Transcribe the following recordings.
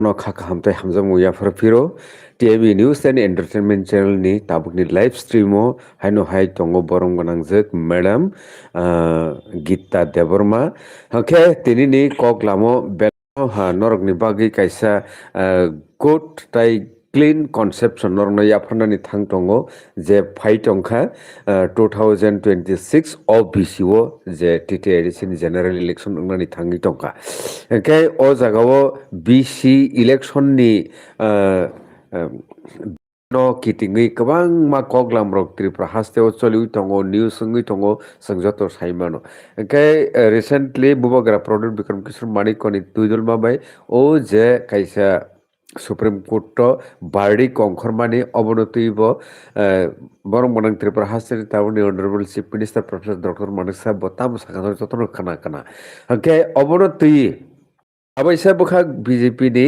No khaka hamtai hamjam uya farfiro TV News and Entertainment Channel ni tabukni live streamo haino hai tongo borong gonangjak Madam Gita Deborma hake tini ni kok lamo belo ha norok ni bagi kaisa good tai clean conception norok na yaphana ni thang tongo je phai tongkha 2026 OBCO je TT edition general election nani thangi tongkha hake o jagao BC election ni no kitingui kabang ma koglam rok tripura hasteo choliu tongo news ngui tongo sangjoto saimano ke recently bubagra product bikram kishor manikoni tuidul mabai o je kaisa Supreme Court to bardi kongkhormani obonoti bo borong bonang tripura hasteni tabuni honorable chief minister professor dr manik sahab botam sakano jotono kana kana ke obonoti abaisa bukhak BJP ni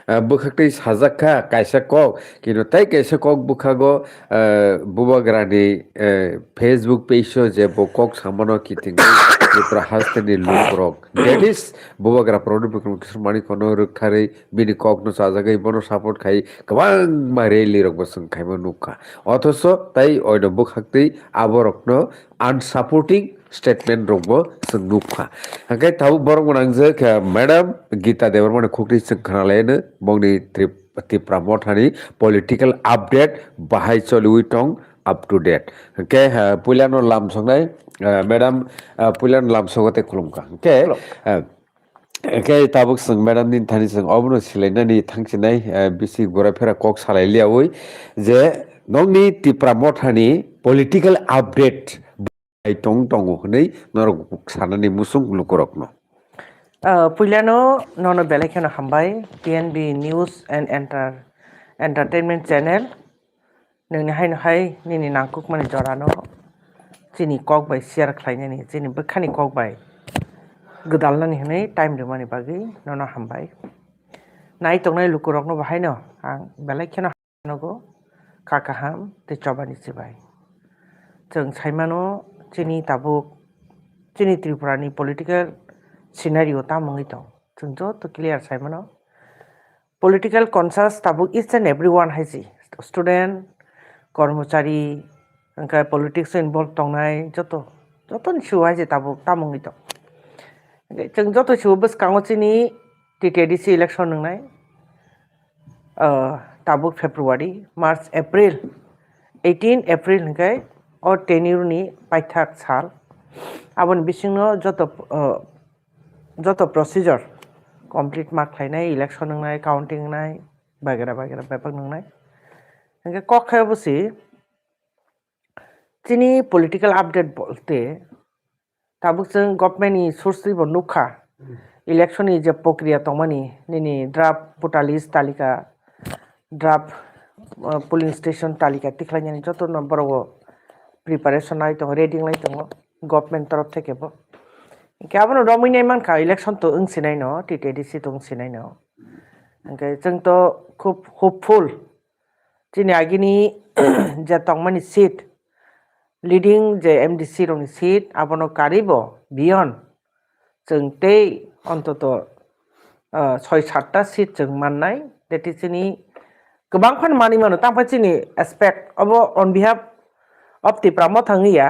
bukhaktai sajakha kaisa kok kinu tai kaisa kok bukhago bubagrani Facebook page je bo kok samano kiting tripura hasteni lukrok that is bubagra product bikram kishor mani kono rukhare bini kok no sajagai bono support khai kabang ma rally rok bosung khaima nukha othoso tai oino bukhaktai aborokno unsupporting statement rokbo sung nukha hangkai tabu borong manangjak Madam Gita Deborma khukri sung khanalaino bongni Tripura mothani political update bahai choliwi tong up to date ke puilano lamsongnai Madam puilano lamsogote khulumka ke ke tabuk sung Madam nin thani sung obno silainani thangchinai bisi goraphera kok salailiawi je nongni Tripura mothani political update tong tongo hnei norok sanani musung lukorokno Puilano nono belekeno hambai PNB News and Entertainment Channel nungni haino hai nini nangkuk mani jorano chini kok bai share khlainani chini bekhani kok bai gdalnani hnei time de mani bagi nono hambai nai tongnai lukurokno bahaino ang belekeno nogo kakaham te chobani sibai chung saimano chini tabuk chini Tripura ni political scenario tamungi tong chungjo to clear saimano political conscious tabuk each and everyone haisi student kormochari angka politics involved tongnai joto shu haisi tabuk tamungi tong chungjo to shu bus kango chini TTDC election nungnai tabuk February March April 18 April hingkai or tenure ni paithak sal abon bisingno joto procedure complete mark khlainai election nungnai counting nai bagera bepak nungnai hingke kok khayo busi chini political update bolte tabuk jeng government ni source bo nukha election ni je prokriya tongmani nini draft voter list talika draft polling station talika tikhlainani joto number preparation nai tong reading nai tong government taraf theke bo Kaya ramai nai manka election to sinai no TTDC to sinai no angkai jeng to khub hopeful chini agini je tongmani seat leading je MDC rong seat abono karibo beyond jeng tei ontoto 6-7টা seat jeng mannai that is chini gobang phan mani mano tangpa chini aspect abo on behalf of the Pramothangiya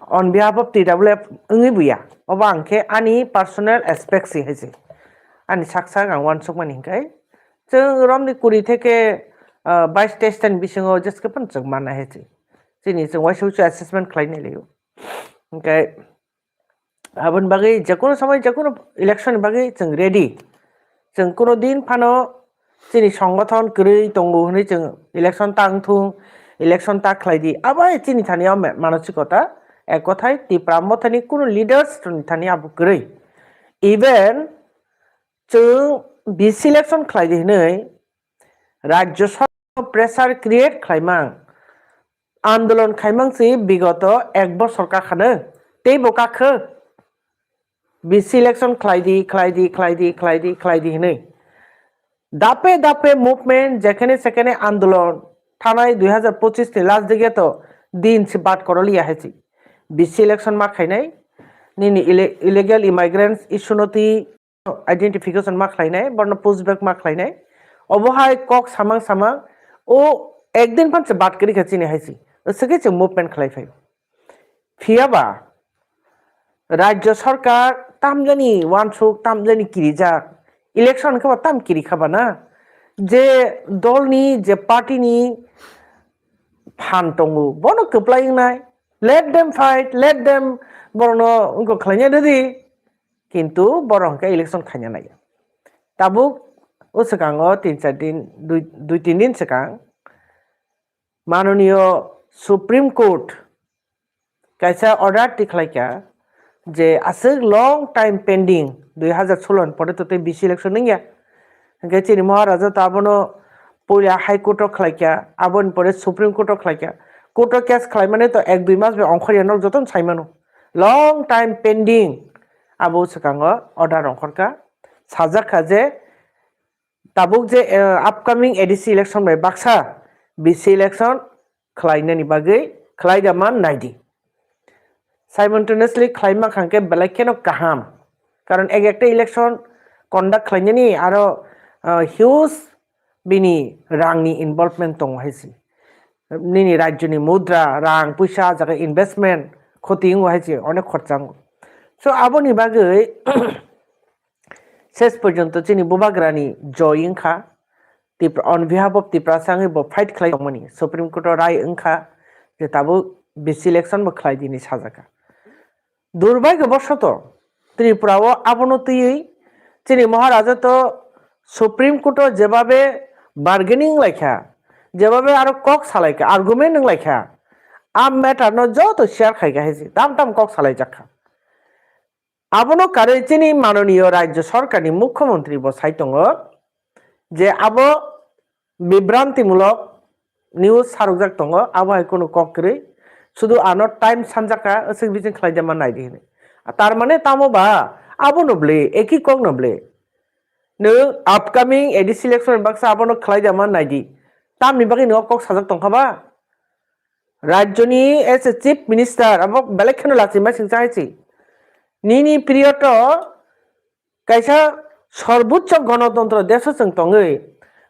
on behalf of TWF ungibuya oba angke ani personal aspect si haisi ani saksa gang wan sokmani hingkai jeng romni kuri theke 22 tan bisingo jeske pan jeng mana haisi chini jeng waisu assessment khlainai leyo hingkai abon bagi jekono samai jekono election bagi jeng ready jeng kono din phano chini সংগঠন gri tongo hne jeng election tangthung election ta khlaidi abai chini thaniya manosikota এক কথায় Tripura mothani কোনো leaders thani abu grei even chung BC election khlaidi hnei rajya sarkar pressure create khlaimang আন্দোলন খাইমাং si বিগত 1 বছর কাখানো tei bo kakho BC election khlaidi hnei দাপে দাপে movement যেখানে সেখানে আন্দোলন থানায় 2025 তে লাস্ট দিকে তো দিন সে বাট করলিয়া হেছি BC election ma khainai nini illegal immigrants issue noti identification मा खालायनाय बरनो पुशबेक मा खालायनाय अबहाय कक सामां सामां ओ एकदिन पांचे बात करी खचिने हाइसी सके चे मुभमेंट खालायफाय फियाबा राज्य सरकार तामजनी वानसुक तामजनी किरिजाक इलेक्शन के बाद ताम किरी खाबा ना जे दलनी जे पार्टीनी फान दंगो बनो कप्लायनाय let them fight let them बरनो उनको खालायनाय दे किन्तु बरं के इलेक्शन खायना नाय ताबु ओ सकांगो 3-4 दिन 2-3 दिन सकां माननीय सुप्रीम कोर्ट कैसा ऑर्डर दिखलायका जे असग लॉन्ग टाइम पेंडिंग 2016 पड़े तो बीसी इलेक्शन नहीं गया गैचे महाराजा ताबनो पुलिया हाई कोर्ट खालायका आबन पड़े सुप्रीम कोर्ट खालायका कोर्ट केस खालाय माने तो 1-2 मास बे अंखरियानो जतन साइमानो लॉन्ग टाइम पेंडिंग आबो सकांगो ऑर्डर अंखरका साजाखा जे ताबुक जे अपकमिंग एडीसी इलेक्शन में बाक्सा बीसी इलेक्शन खालायनायनि बागै खालायदामान नायदि साइमल्टेनियसली खालायमा खांके बेलेकेनो काहाम कारण एक इलेक्शन कंडक्ट खालायनायनि आरो हिउज बिनि रांनि इनवल्वमेंट दं हायसि निनि राज्यनि मुद्रा रां पैसा जागा इनभेस्टमेंट खतिं हायसि अनेक खरचां सो आबोनि बागै शेष पर्यन्त जोंनि बुबाग्रानि जयिंखा अन बिहाफ अफ तिप्रासाङै बो फाइट खालायदोंमोन सुप्रीम कोर्ट राय ओंखा जे ताबो बीसी इलेक्शन बो खालायदिनि साजाखा दुर्भाग्यवशत त्रिपुराव आबनतयै जोंनि महाराजा तो सुप्रीम कोर्ट जेबाबे बार्गेनिं लायखा जेबाबे आरो कक सालायखा आर्गुमेंट नों लायखा आम मैटर न जो तो शेयर खायगा हेसि दाम दाम कक सालाय जाखा आबनो कारे जोंनि माननीय राज्य सरकारनि मुख्यमंत्री बो सायतङ जे आबो बिभ्रान्तिमूलक निउज सारुजाक दङ आबहाय कोनो ककरै शुधु आनो टाइम सानजाका असग बिजों खालायजामा नायदि तार माने तामोबा आबो नब्ले एकी कक नब्ले नो अपकमिंग एडीसी इलेक्शन बाक्सा आबो खालायजामा नायदि तामनि बागै नो कक साजाक दंखाबा राज्यनि एज ए चीफ मिनिस्टार आबो बेलेकखनो लासिमा सिंचायसि निनि पिरियड कैसा सर्वोच्च गणतंत्र देश जों दङै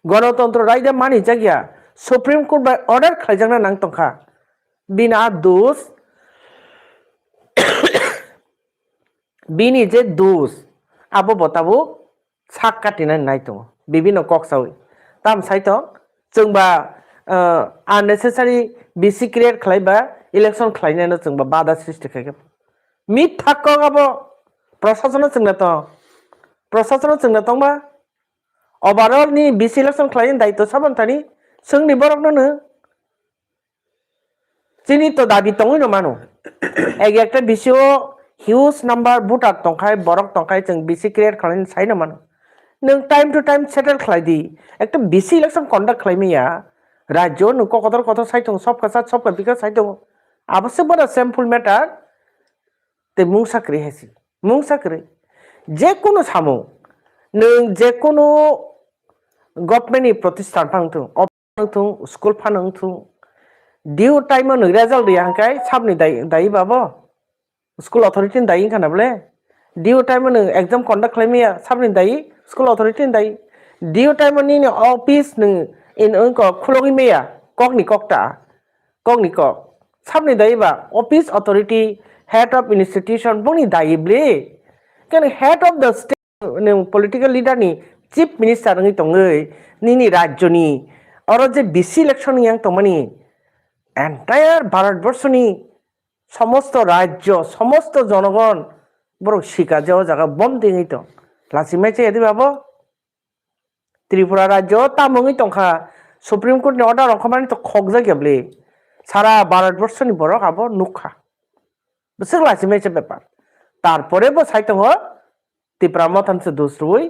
गणतंत्र रायदा मानि जागिया सुप्रीम कोर्ट बाय ऑर्डर खालायजाना नां दंखा बिना दोष बिनि जे दोष आबो बताबो साक काटिना नाय दङ बिभिन्न कक्सावै ताम सायथ जोंबा अननेसेसारि बीसी क्रिएट खालायबा इलेक्शन खालायनायानो जोंबा बाधा सृष्टि खायगोन मिट थाक्कआबो प्रशासन जोंना दंबा ओवरऑल नि बीसी इलेक्शन खालायनो दायित्व साबन्तानि जोंनि बरकनो जोंनि तो दाबि दङै मानो एक बीसी हिउज नम्बर भोटार दंखाय बरक दंखाय जों बीसी क्रिएट खालायनो सायनो मानो नों टाइम टू टाइम सेटल खालायदि एक बीसी इलेक्शन कंडक्ट खालायमैया राज्य नोंखौ कतर कतर सायथं सबका साथ सबका बिका सायथं आबसे बड़ा सिम्पल मैटर ते मुं साख्रि हेसि मुं साख्रि जे कोनो सामु नों जे कोनो गभर्नमेन्टनि प्रतिष्ठान फांथों फांथों स्कुल फांथों डिउ टाइम नों रेजाल्ट दैयांखाय साबनि दायो बाबो स्कुल अथॉरिटी दायो खानाबले डिउ टाइम नों एग्जाम कंडक्ट खालायमैया साबनि दायो स्कुल अथॉरिटी दायो डिउ टाइम नि ऑफिस नों इन उनको खुलोगी मैया कॉकनी कॉकटा कॉकनी कॉक साबनि दायोबा office authority head of institution बुनी दायोब्ले क्या हेड ऑफ द स्टेट ने पॉलिटिकल लीडर नि चीफ मिनिस्टर नों तंगै निनी राज्य नि और जे बीसी इलेक्शन yang तमनी एंटायर भारतवर्षनि समस्त राज्य समस्त जनगण बर शिका जाओ जगह बम दिङै तो लासिमायचे यदि बाबो त्रिपुरा राज्य तामङै तंखा सुप्रीम कोर्ट नि ऑर्डर अंखमानि तो खक जागियाब्ले सारा भारतवर्षनि बरक आबो नुखा बिसोर लासिमायचे बेपार तारपरे बो सायतङ त्रिपुरा मथानसे दुसरुই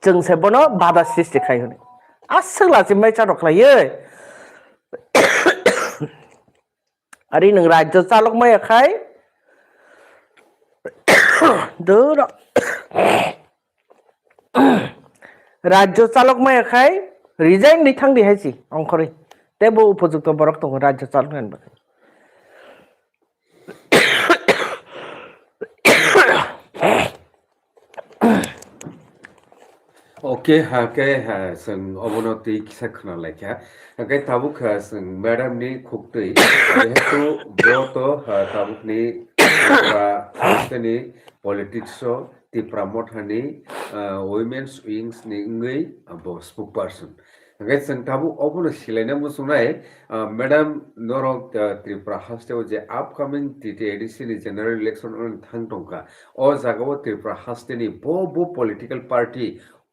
जों सेबनो बाधा सृष्टि खायहोनो आसो लासिमायचा रखलायो अरे नों राज्य चालक मायाखाय दर राज्य चालक मायाखाय रिजाइन दैथां देहायसि अंखरै तेबो उपयुक्त बरक दङ राज्य चालक होनबा Oke ha ke ha sing obonoti kisa khana laikha ke tabuk ha sing madam ni khukti jehetu broto ha tabuk ni tripura haste ni politics o tripura mothani women's wings ni ngai abo spokesperson ngai sing tabu obono silaina musunai madam norok tripura haste o je upcoming TTADC ni general election on thang tongka o jagao tripura haste ni bo political party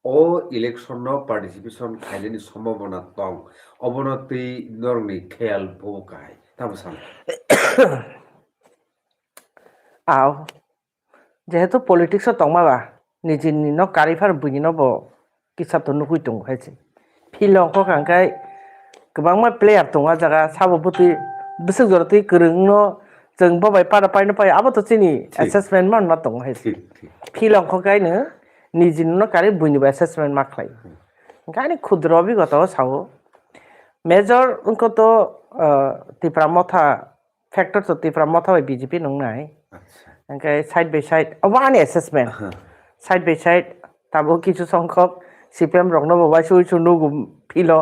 O election participation খাইলেনি সম্ভাবনা দं অবনতি নরনি খেয়াল ভোকাই তাবো সান আও যেহেতু politics তংমাবা নিজেনি ন কারিফার বুইনব কিসাতো নুকুই দं हायसे फिलंखौ खांखाय गोबां player दं आ जागा साबोबोति बिसोर जरति गोरोंनो जों बबाय पारा पाइनो पाइ आबो तो चिनि एसेसमेन्ट मान मा दं हायसे फिलंखौ गायनो निजिनो कारि बुइनिबा एसेसमेन्ट माखलाय गानि खुद्र अभिगत सावो मेजर उनको तो तिप्रा मथा फैक्टर तो तिप्रा मथा बाय बीजेपी नंनाय ओंखाय side by side one assessment side by side ताबो किछु संख्यक सीपीएम रंनो बायसु इछु नुगु फिलो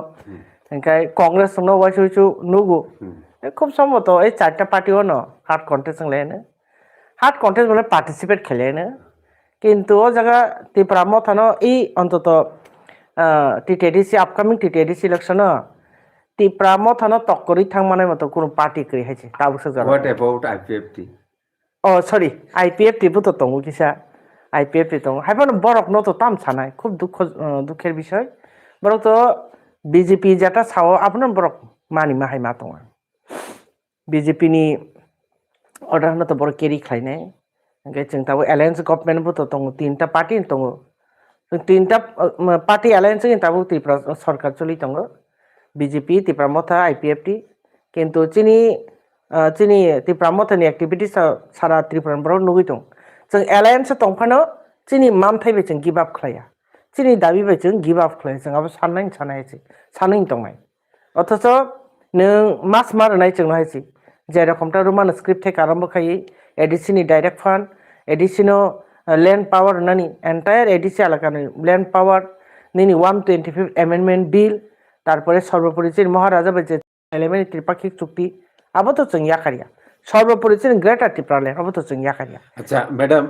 ओंखाय कांग्रेस रंनो बायसु इछु नुगु खूब सम्भवत ए चारटा पार्टी न हार्ड कन्टेस्ट लेने हार्ड कन्टेस्ट মানে पार्टिसिपेट खेलेने কিন্তু ও জায়গা ত্রিপুরা মথানো এই অন্তত TTADC upcoming TTADC election Tripura মথানো তকরি থাংমানাय মতো কোন পার্টি করি হাইছে তাবুসো জানা হোয়াট অ্যাবাউট আইপিএফটি ও সরি আইপিএফটি বুতো দङ কিসা আইপিএফটি দङ হাইবানো বরক ন তো তাম সানাय খুব দুঃখের বিষয় বরক তো বিজেপি যেটা সাও আপনার বরক মানি মাহাই মা দङ বিজেপি নি অর্ডার ন তো বড় কেরি খাইনাय ओंखाय जों दाबो एलायन्स गभर्नमेन्ट तो दङ तीनटा पार्टी दङ जों तीनटा पार्टी एलायन्स दाबो त्रिपुरा सरकार चलि दङ बीजेपी त्रिपुरा मथा आईपीएफटी किन्तु चिनि त्रिपुरा मथानि एक्टिविटिस सारा त्रिपुरा बराव नुगै दं जों एलायन्स दंफानो चिनि मामथायबो जों गिभ आप खालाया चिनि दाबिबो जों गिभ आप खालाया जोंहाबो साननाय दंनाय अथच नों मास मारनाय जों हायसि जे रखमटा रोमान स्क्रिप्ट थे आरम्भ खायो एडिसिनि डाइरेक्ट फान्ड एडिसिनो लैंड पावर नानी एंटायर एडिसि एलाकानि लैंड पावर निनि 125 अमेंडमेंट बिल तारपरे सर्वोपरि चिन महाराजा बाजे एलिमेंट त्रिपाक्षिक चुक्ति आबो तो जों याकारिया सर्वोपरि चिन ग्रेटर त्रिपुरा लैंड आबो तो जों याकारिया अच्छा मैडम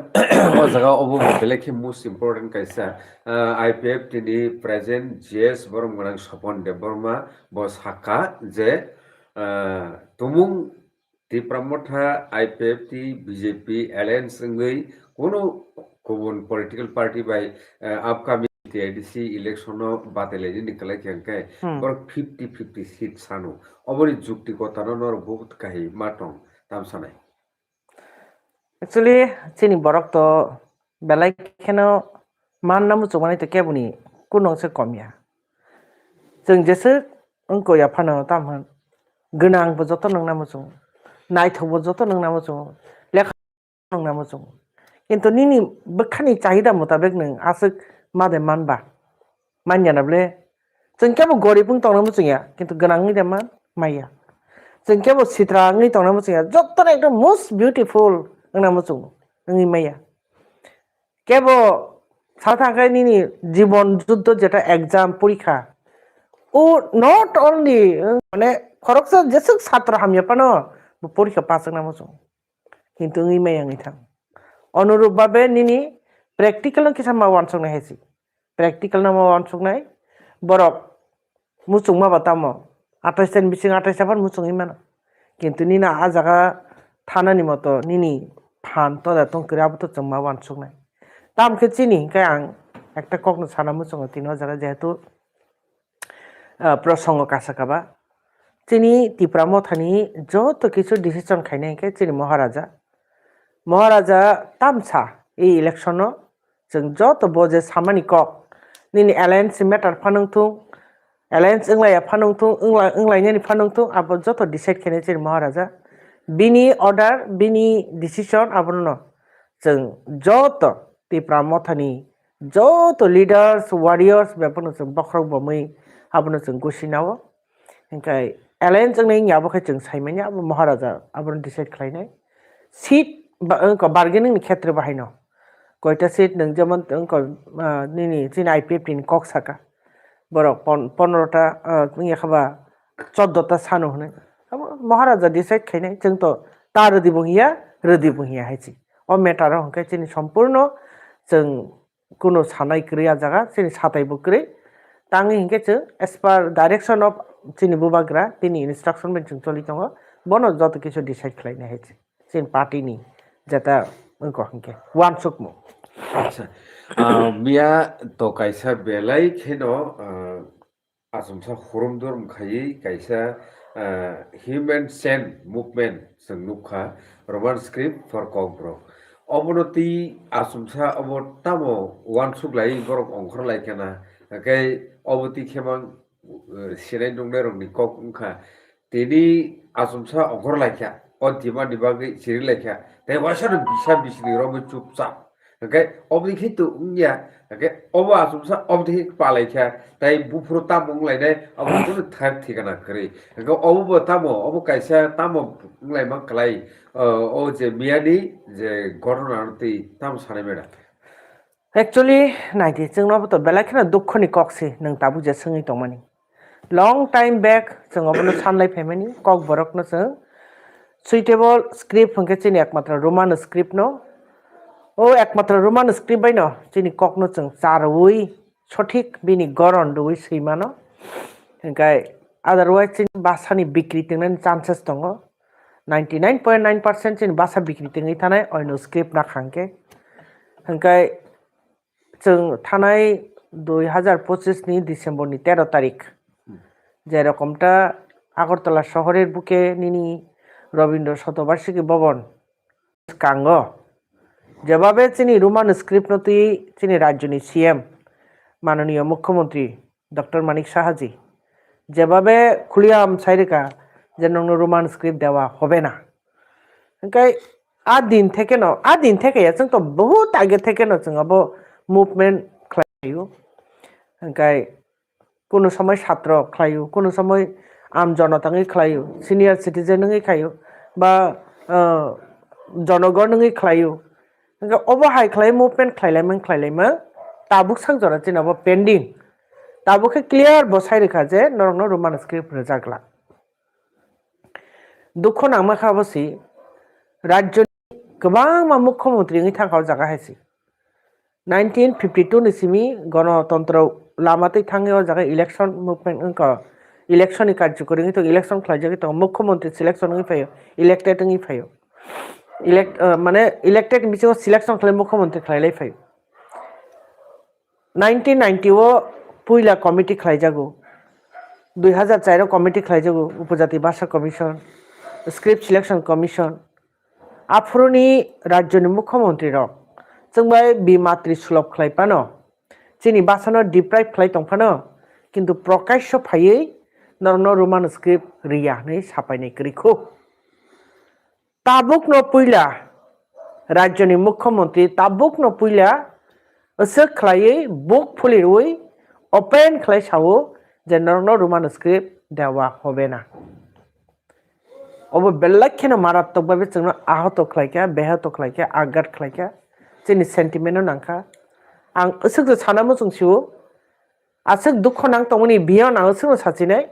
ओ जगह ओबो बेलेखि मोस्ट इम्पोर्टेंट कायसा आईपीएफटी नि प्रेजेंट जीएस बरमगनां सपन देबबर्मा बो साका जे तुमुं त्रिपुरा मथा आईपीएफटी बीजेपी एलायंस ngै कोनो गुबुन पलिटिकल पार्टी बाय अपकमिं टीआईडीसी इलेक्शन बातेलायनि निकलाय केंके बर 50-50 सीट सानो अबरि जुक्तिगत नर बहुत काहि माटं ताम सानाय एक्चुअली चिनि बरक तो बेलाय खेनो मान नामु चमानि तो केबुनि कुनंसे कमिया जों जेसो अंको याफानो तामहन गोनांबो जत नंना मोजों नायथावबो जत नंना मोजों लेखा नंना मोजों किन्तु निनि बखानि चाहिदा मुताबिक नों आसक मादे मानबा मान्यानाब्ले जों केबो गरिबुं तंना मोजोंया किन्तु गोनांनि देमा माइया जों केबो सित्रांनि तंना मोजोंया जत एकदम मोस्ट ब्यूटीफुल नंना मोजों नोंनि माइया केबो साथाखाय निनि जीवन युद्ध जेटा एग्जाम परीक्षा ও নট অনলি মানে খরকসা যেসক ছাত্র হামিয়া পানো পরীক্ষা পাস নামো কিন্তু এই মাই থাম অনুরূপ ভাবে নিনি প্র্যাকটিক্যাল কিসা মা ওয়ানসং হেসি প্র্যাকটিক্যাল নামা ওয়ানসং নাই বরক মুসুং মা বাতামো 28 দিন বিসিং 28 আবার মুসুং ইমানা কিন্তু নিনা আ জায়গা থানানি মতো নিনি ফান তো দাতং করাবো তো চমা ওয়ানসং নাই তামকে চিনি কাই আং একটা কখনো সানা মুসুং 3000 যেহেতু প্রসঙ্গ কাছাকাবা চিনি ত্রিপুরা মথানি যত কিছু ডিসিশন খাইনাইকে চিনি মহারাজা তামসা এই ইলেকশন जों যত বজে সামানি কক নিনি এলায়েন্স মেটার ফানংথুং এলায়েন্স इंलाया फानंथुं इंलायनि फानंथुं आबो যত ডিসাইড খাইনে চিনি মহারাজা বিনি অর্ডার বিনি ডিসিশन আবनो जों যত ত্রিপুরা মথানি যত লিডার্स वारियर्स बेफोरनो जों बख्रं बमै आबनो जों गुसिनावो ओंखाय एलायन्स जों याबोखाय जों साइमानि आबो महाराजा आबनो डिसाइड खालायनाय सीट बार्गेनिंनि क्षेत्र बाहायनो কয়টা সিট নং যেমন নিনি চিনি IPF ni kok saka borok 15টা ইয়ে খাবা 14টা সানো হনে মহারাজা ডিসাইড খাইনাই जों তো তা রদি বহিয়া হাইছি ও মেটার হংকে চিনি সম্পূর্ণ जों কোনো সানাই ক্রিয়া জায়গা চিনি সাতাই বকরে তাঙ্গি হিংকে जों as per direction of চিনি বুবাগ্রা তিনি ইনস্ট্রাকশন মেন जों চলি দङ বন যত কিছু ডিসাইড খাইনা হাইছি চিনি পার্টিনি যেটা হিংকে ওয়ান সুকমু আচ্ছা মিয়া তো কাইসা বেলাই খেন আসুমসা খরম দরম খাই কাইসা হিউম্যান চেন মুভমেন্ট जों नुखा রোমান স্ক্রিপ্ট ফর কংগ্র অবনতি আসুমসা অবর তামো ওয়ান সুগলাই বরক অংখর লাইকেনা কাই অবতি খেমাং সিনাই দংনাই রংনি কক উংখা তিনি আসুমসা অংখর লাইকা অদিমা দিবাগै সিরি লাইকা তাই ওয়াসার বিসা বিসনি রব চুপচাপ Okay, obdi khitu ungya, okay, obo asumsa obdi palaikha, tai bufro tamong lai dai, obo bunu thak thikana kari. Okay, obo tamo, obo kaisa tamo lai mang kalai, o je miani je ঘটনা arti tam sane meda. Actually, naiti जोंनाबो तो बेलाखिना दुखनि कक्सि नों ताबु जे सोंङै दंमानि long time back जों अबनो सानलाय फैमानि कक बरकनो जों suitable script हंके चिनि एकमात्र Roman script no ও একমাত্র Roman script বাইন যিনি কখনো जों চারুই সঠিক বিনি গরন দুই সৈমানো ओमफ्राय আদারওয়াইজ চিনি বাসানি বিক্রি তেंनायनि चान्सेस दङ 99.9% চিনি বাসা বিক্রি তেङै थानाय অন্য স্ক্রিপ্ট না খাंके ओमफ्राय जों थानाय 2025 नि ডিসেম্বরनि 13 তারিখ যেরকমটা আগরতলা শহরের বুকে নিনি রবীন্দ্র শতবার্ষিকী ভবন কাঙ্গ যেভাবে চিনি রোমান স্ক্রিপ্ট নতি চিনি রাজ্যনি সিএম মাননীয় মুখ্যমন্ত্রী ডক্টর মানিক সাহাজি যেভাবে খুলিয়াম সাইরেকা যে নং রোমান স্ক্রিপ্ট দেওয়া হবে না ओमफ्राय আদিন থেকে जों তো বহুত আগে থেকে ন जों अब মুভমেন্ট খালাयो ओमफ्राय কোনো সময় ছাত্র খালাयो কোনো সময় আম জনতাङै খালাयो সিনিয়র সিটিজেনङै খাयो বা জনগণङै খালাयो অবহাই খালাই movement খাইলাইমोन Tabuk सांजरा जेनाबो pending Tabuk clear बसाय रेखा जे नरनो रोमान स्क्रिप्ट रजागला दुख नामा खाबसि राज्य गोबां मुख्यमंत्री थांखाव जागा हायसि 1952 निसिमी गणतंत्र लामातै थाङो जागा इलेक्शन मुभमेंट इलेक्शन कार्यकरी तो इलेक्शन खालाय तो मुख्यमंत्री सिलेक्शन फैयो इलेक्टेड फैयो माने इलेक्टेड बिथिङाव सिलेक्शन खालाय मुख्यमंत्री खालायलाय फैयो 1990 पुइला कमिटी खालायजागौ 2004 कमिटी खालायजागौ उपजाति भाषा कमिशन स्क्रिप्ट सिलेक्शन कमिशन आफुरनि राज्यनि मुख्यमंत्री रक जोंबाय बिमात्रि सुलभ खालायपानो जोंनि भाषानो डिप्राइभ खालाय दंफानो किन्तु प्रकाश्य फायै नरनो रोमान स्क्रिप्ट रियानै साफायनाय करिखौ ताबुक न पुइला राज्यनि मुख्यमंत्री ताबुक न पुइला असो खालायै बुक फुलिरवै ओपेन खालाय सावो जे नरनो रोमान स्क्रिप्ट देवा হবে না अब बेलाखिनो मारात्मक भाबे जोंनो आहत खालायखा बेहत खालायखा आघात खालायखा जोंनि सेन्टिमेन्टआव नांखा आं असोखौ सानामो जोंसिउ आसोक दुख नांतमनि बियाव ना असोनो साचिनाय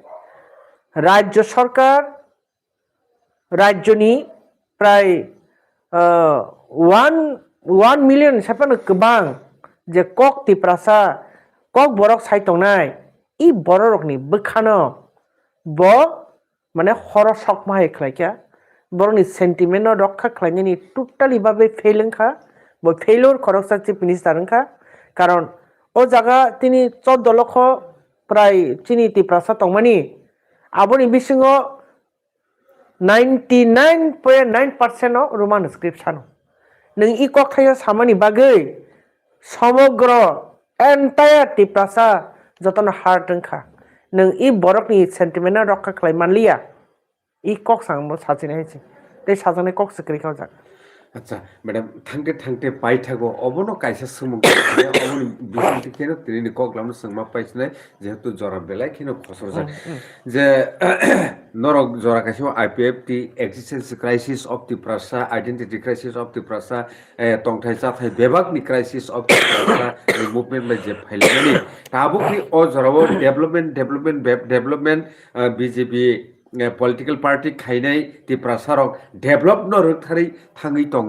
राज्य सरकार राज्यनि प्राय 1 मिलियन साफानो गोबां जे कक तिप्रासा कक बरक साइतंनाय इ बररकनि बोखानो ब माने हर सकमाय खालायखा बरनि सेन्टिमेन्ट रक्षा खालायनायनि टोटाली भाबे फेलंखा ब फेलर खरकसा चिफ मिनिस्टारंखा कारण ओ जागा तिनि 14 लक्ष प्राय चिनि तिप्रासा तंमानि आबनि बिसिङाव 99.9% रोमान स्क्रिप्ट सानो नों इ कक थाया सामानि बागै समग्र एन्टायर तिप्रासा जतन हार्ट रंखा नों इ बरकनि सेन्टिमेन्ट रक्षा खालाय मानलिया इ कक सांबो साचिनाय छै ते साजने कक स्क्रिप्टआव जा আচ্ছা ম্যাডাম থাংতে থাংতে পাই থাকো অবনো কাইসা সুমুংখানে অবনি বিসিংতি কেন তিনি কগলামনো সোংমা পাইছনাই যেহেতু জরা বেলায় কেন খসর যাক যে নরক জরা কাইসা IPFT existence crisis of the প্রাসা আইডেন্টিটি ক্রাইসিস অফ দি প্রাসা তংথাই জাথাই বেবাকনি ক্রাইসিস অফ দি প্রাসা মুভমেন্ট বাই যে ফাইলানি তাবুকনি অ জরাও ডেভেলপমেন্ট বিজেপি পলিটিক্যাল পার্টি খাইনাই তি প্রাসারক ডেভেলপ নরক থারি থাङै दङ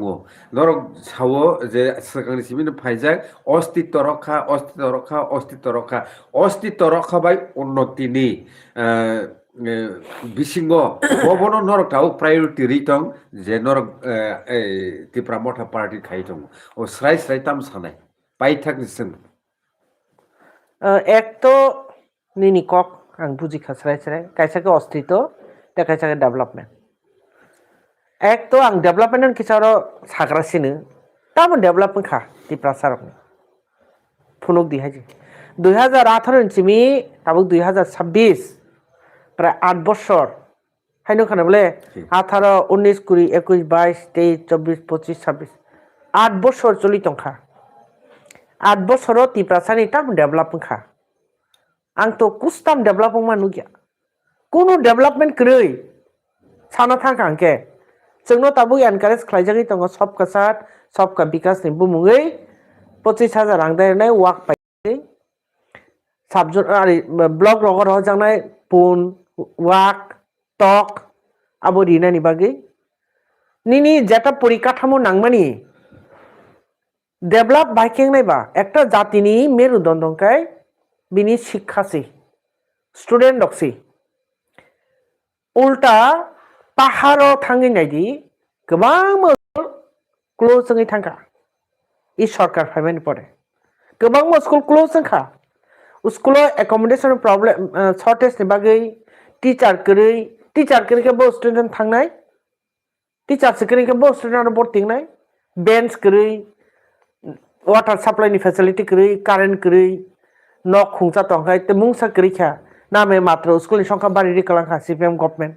নরক সাও যে সিগাंनि সিমিनो ফাইজাক অস্তিত্ব রক্ষা বাই উন্নতিনি বিসিङ ববনো নরক তাও প্রায়োরিটি রিতং যে নরক তিপ্রা মঠা পার্টি খাই दङ ও স্রাই স্রাই তাম সানাই পাই থাকনি जों এক তো নিনি কক আং বুঝি খাসরাই সরাই কাইসাকে অস্তিত্ব তে কাইসাকে ডেভেলপমেন্ট এক তো আং ডেভেলপমেন্ট কিসাरो সাগ্রাসিनो তাম ডেভেলপমেন্ট খা তিপ্রা সারক ফুনুক দিহাজি 2018 চিমি তাবুক 2026 প্রায় 8 বছর হাইনো খানে বলে 18 19 20 21 22 23 24 25 26 8 বছর চলি তংখা 8 বছরও তিপ্রাসানি তাম ডেভেলপমেন্ট খা आं तो कुस्ताम डेवलपमेंट मा नुगिया कोनो डेवलपमेंट करै साना थांखा आंके जोंनो ताबु एनकारेज खालायजागै दङ सबका साथ सबका विकास नि बुमुङै 25,000 रां दायनाय वाक पाइ साबजन आरि ब्लक रगर हजांनाय पुन वाक टक आबो रिनानि बागै निनि जेटा परिकाठामो नांमानि डेभलप बाइकिं नायबा एकटा जातिनि मेरुदण्डंखाय बिनि शिक्षासि स्टूडेंट दक्सि उल्टा पाहारो थाङै नायदि गोबां क्लोज जोङै थांखा इ सरकार फाइमानि परे गोबां स्कुल क्लोज जोंखा स्कुलाव एकोमोडेशन प्रॉब्लेम शॉर्टेज नि बागै टीचर करै के बो स्टूडेंट थांनाय टीचर करै के बो स्टूडेंट बर्तिंनाय बेंच करै वाटर सप्लाई नि फेसिलिटी करै कारेन्ट करै नक खुंसा तंखाय ते मुंसा करिखा नामे मात्र स्कुल संख्या बारि रिकलांखा सीपीएम गवर्नमेंट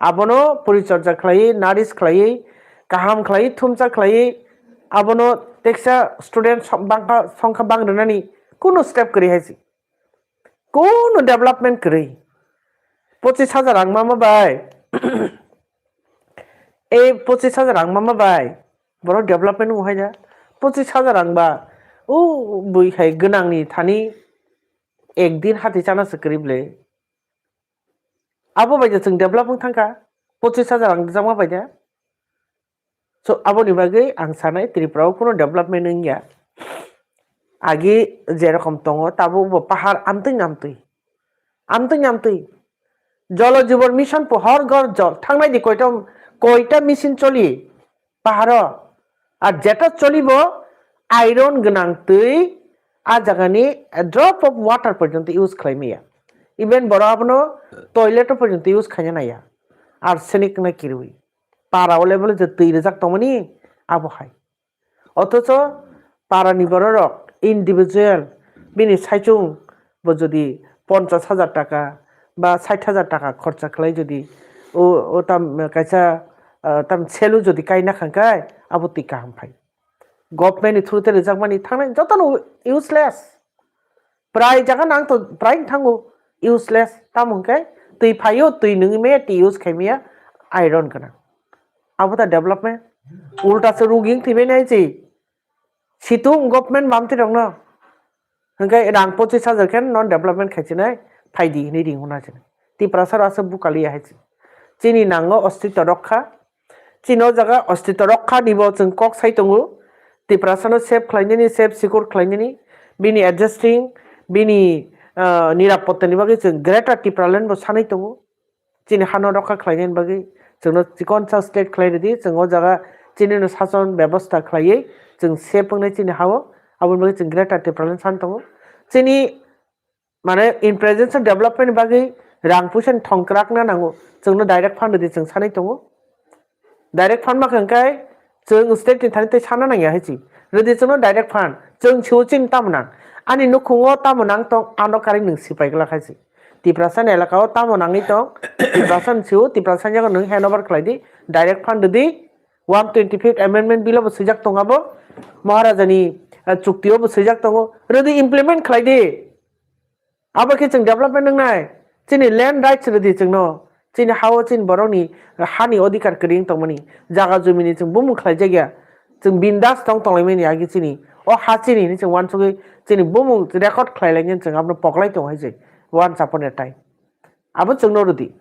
आबनो परिचर्या खलायै नारिस खलायै गाहाम खलायै थुमसा खलायै आबनो टेक्सा स्टूडेंट बांखा संख्या बांग्रोनानि कोनो स्टेप करि हायसि कोनो डेवलपमेंट करै 25,000 रां मा बाय ए 25,000 रां मा बाय बरो डेवलपमेंट होहायजा 25,000 रां बा ओ बुइहाय गोनांनि थानि एक दिन हाथी चाना सकरीबले आबो बायजा जों डेवलपमेंट थांखा 25,000 रां जामा बायजा सो आबो नि बागै आं सानाय त्रिपुराव कोनो डेवलपमेंट नंगिया आगे जेरकम दङ ताबो पाहाड़ आमतै जल जीवन मिशन हर घर जल थांनाय दि कयटा मेसिन चलि पाहाड़ আর যেটা চলিব आयरन गोनां दै आ जागानि ड्रप ऑफ वाटर पर्यन्त यूज खालामैया इवेन बराबनो टॉयलेट पर्यन्त यूज खायनाया आर्सेनिक ना किरुई पाराव लेवल जे दै रजाक तमनि आबहाय अथच पारानि बररक इन्डिविजुअल बिनि साइचुं बो जदि 50,000 टाका बा 60,000 टाका खर्चा खालाय जदि ओ ताम कायसा ताम सेलु जदि कायना खांखाय आबति कामफाय गवर्नमेंट थ्रुते रिजाकमानि थांनाय जतन यूजलेस प्राय जागा नां तो प्राय थांगो यूजलेस तामुंके तै फायो तै नोंमे ति यूज खायमिया आयरन गना आबोता डेवलपमेंट उल्टा से रुगिं थिबे नायसि सितु गवर्नमेंट मामते दंनो हंगे रां 25,000 केन नन डेवलपमेंट खायसिनाय फायदि नि रिंगुना जन ति प्रसार आसे बुकालि हायसि चिनि नांगो अस्तित्व रक्षा चिनो जागा अस्तित्व रक्षा दिबो जों कक साइतंगु तिप्रासानो सेफ खालायनायनि सेफ सिक्योर खालायनायनि बिनि एडजस्टिं बिनि निरापत्तानि बागै जों ग्रेटार तिप्रालेण्ड बो सानै दङ चिनि हानो रक्षा खालायनायनि बागै जोंनो चिकनसा स्टेट खालायदि जों जागा चिनिनो शासन व्यवस्था खालायै जों सेफ होनाय चिनि हावो आबो बागै जों ग्रेटार तिप्रालेण्ड सान दङ चिनि माने इन प्रेजेंस डेवलपमेंट बागै रां फैसा थंक्राकना नांगौ जोंनो डाइरेक्ट फान्ड दि जों सानै दङ डाइरेक्ट फान्ड माखांखाय जों स्टेट नि थानिते साना नाया हायसि रदि जोंनो डाइरेक्ट फान्ड जों छिउचिन तामनां आनि नुखुङो तामनां तंग आनो कारि नों सिपाइगला खायसि तिप्रासान एलाकाव तामनाङै तंग तिप्रासान छिउ तिप्रासान जागा नों हेन्डओभार खालायदि direct fund the 125th Amendment Bill bo sijak tongabo Maharajani chukti bo sijak tongo redi implement khlaide abo ke ching development nang nai chini land rights redi ching no chini hawo chin boroni hani odikar kring tongmani jaga jumini ching bumu khlaije gya ching bindas tong tonglaimani agi chini o ha chini ni ching wan chugi chini bumu record khlailangin ching apno poklai tong haije once upon a time abo ching no redi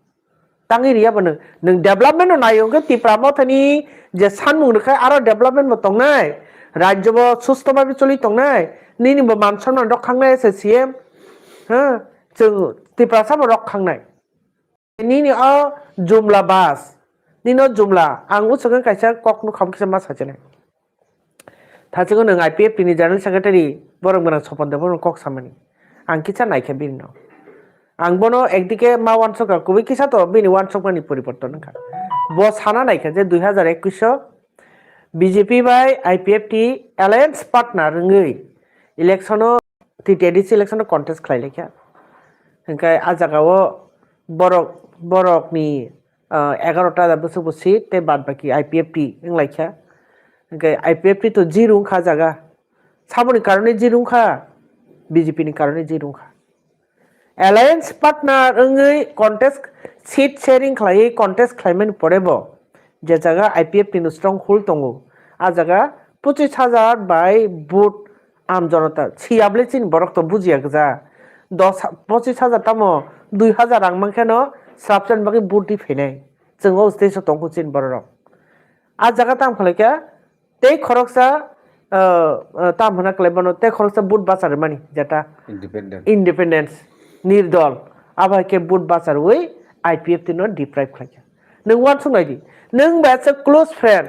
tangi ria bano nung development no nayong ke tipramo thani je sanmung rekai aro development mo tongnai rajyo bo susto bhabe choli tongnai nini bo मान सम्मान rok khangnai se CM ha chung tiprasa bo rok khangnai nini o jumla bas nini o jumla ang usagan kaisa kok nu kham kisa ma sajene thachego nung IPF ni general secretary borong bana sopan debo kok samani ang kicha naikhe binno ang bono ekdike ma wansok kubi kisa to bini wansok mani poriborton kha bo sana naikhe je 2021 BJP by IPFT alliance partner ngei election TTDC election contest khlaile kya hingkai ajagao borok ni 11 ta busu seat te bad baki IPFT nglai kya hingkai IPFT to jirung kha jaga saboni karone jirung kha BJP ni karone jirung kha alliance partner ngei contest seat sharing khlai contest khlaimen porebo je jaga IPF ni strong hold tongo a jaga 25,000 by vote am janata siable chin borok to bujiya gja 25,000 tamo 2,000 rang mangkhano sabjan bagi vote di phenai jungo stage tongko chin borok a jaga tam khlekya tei khoroksa tam hana klebano tei khoroksa vote bachar mani jeta independence nirdol aba ke vote bachar oi IPF no deprive khlekya nung wan sungai di nung ba a close friend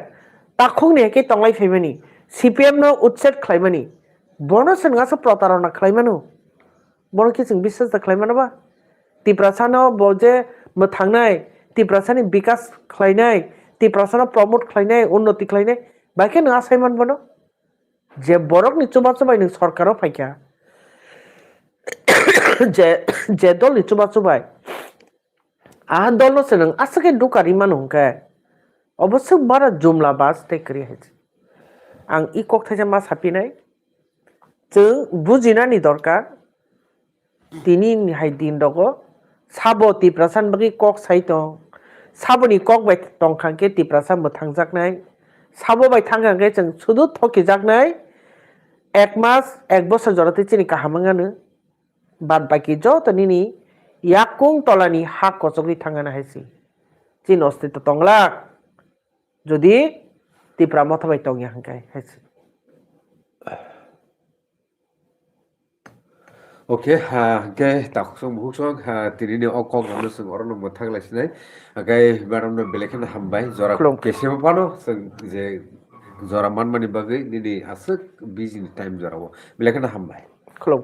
takhung ne ke tonglai phaimani CPM no utset khlaimani bono senga sa protarona khlaimanu bono ke sing biswas da khlaimana ba tiprasano boje mthangnai tiprasani bikas khlainai tiprasano promote khlainai unnoti khlainai ba ke na saiman bono je borok ni chuba chubai ning sarkaro phaikya je dol ni chuba chubai a dol no senang asake dukari manungka অবশ্য বারা জুমলা বাস তে করি হয়েছে আং ই cock থাইছে মা সাপিনাই जों বুজিনানি দরকার তিনি হাই দিন দগ সাবো তিপ্রাসান বাকি কক সাইতং সাবনি কক বাই টংখাংকে তিপ্রাসান বো থাংজাকনাই সাবো বাই থাংখাংকে जों শুধু থকি জাকনাই এক মাস এক বছর জড়াতে চিনি কাহামাঙ্গানো বাদ বাকি যত নিনি ইয়াকুং তলানি হাক কচকরি থাঙ্গানা হাইছি চিন অস্তিত্ব টংলাক যদি তিপ্রা মথাবাই টং ইয়াংকাই হাইছি Okay, okay, tak song buku song, tiri ni okong kamu song orang nomor thang lagi sini. Okay, baram no belekan hambai, zora kesi apa no, song je zora man mani bagai, ni asik busy time zora wo, belekan hambai. Kelom.